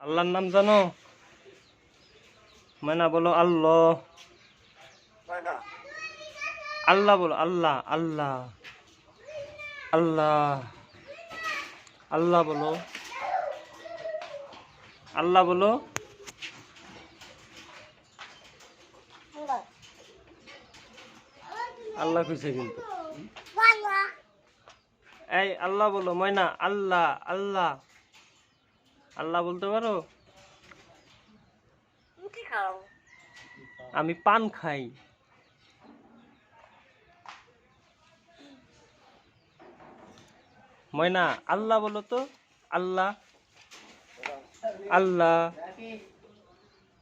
আল্লাহর নাম জানো? মানা বলো আল্লাহ। আল্লাহ বলো, আল্লাহ আল্লাহ আল্লাহ আল্লাহ বলো, আল্লাহ বলো। আল্লাহ কইছে কিন্তু। এই আল্লাহ বলো ময়না, আল্লাহ আল্লাহ আল্লাহ বলতে পারো? আমি পান খাই। ময়না আল্লাহ বলো তো, আল্লাহ আল্লাহ।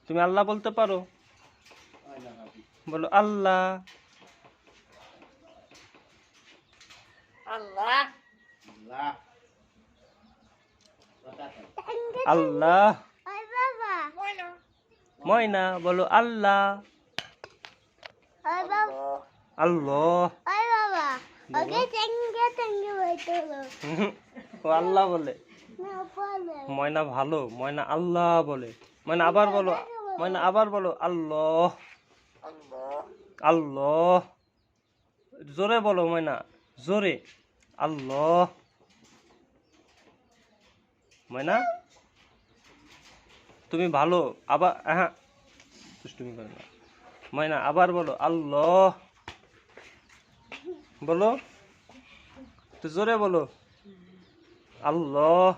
তুমি আল্লাহ বলতে পারো? বলো আল্লাহ আল্লাহ আল্লাহ। ময়না বলো আল্লাহ আল্লাহ। ও আল্লাহ বলে। ময়না ভালো, ময়না আল্লাহ বলে। ময়না আবার বলো, ময়না আবার বলো আল্লাহ আল্লাহ। জোরে বলো ময়না, জোরে আল্লাহ। ময়না তুমি ভালো, আবার হ্যাঁ দুষ্টুমি করো না। ময়না আবার বলো আল্লাহ, বলো তো জোরে বলো আল্লাহ।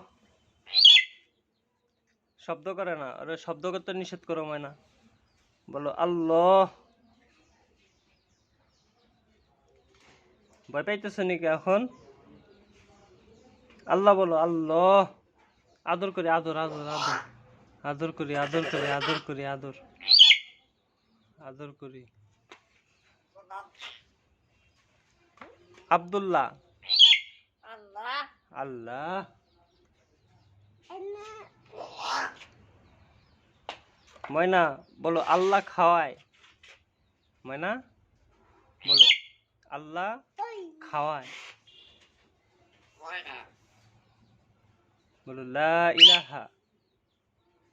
শব্দ করে না, আরে শব্দ করতে নিষেধ করো ময়না। বলো আল্লাহ। ভয় পাইতেছ নাকি এখন? আল্লাহ বলো আল্লাহ। আদর করি, আদর আদর আদর আদর করি, আদর করি, আদর করি, আদর আদর করি। আব্দুল্লাহ আল্লাহ আল্লাহ। ময়না বলো আল্লাহ খাওয়ায়। ময়না বলো আল্লাহ খাওয়ায়। বলো লা ইলাহা।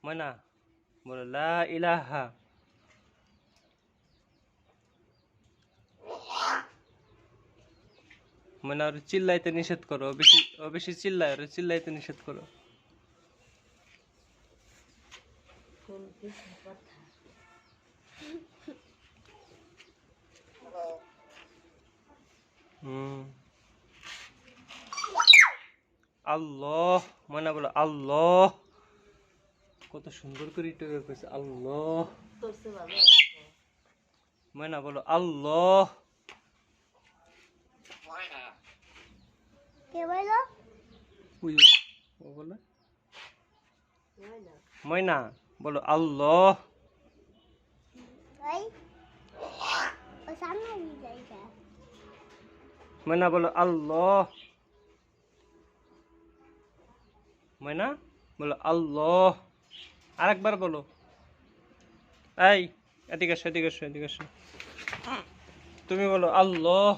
ময়না বলো লা ইলাহা। ময়না ওর চিল্লাইতে নিষেধ করো, ও বেশি চিল্লায়, ওর চিল্লাইতে নিষেধ করো। আল্লাহ। ময়না বলো আল্লাহ। কত সুন্দর করে এটা কইছে আল্লাহ। ময়না বলো আল্লাহ। ওই ও বলে ময়না বলো আল্লাহ। ময়না বলো আল্লাহ। ময়না বলো আল্লাহ। আরেকবার বলো। এই এদিকে আসো, এদিকে আসো, এদিকে আসো। তুমি বলো আল্লাহ।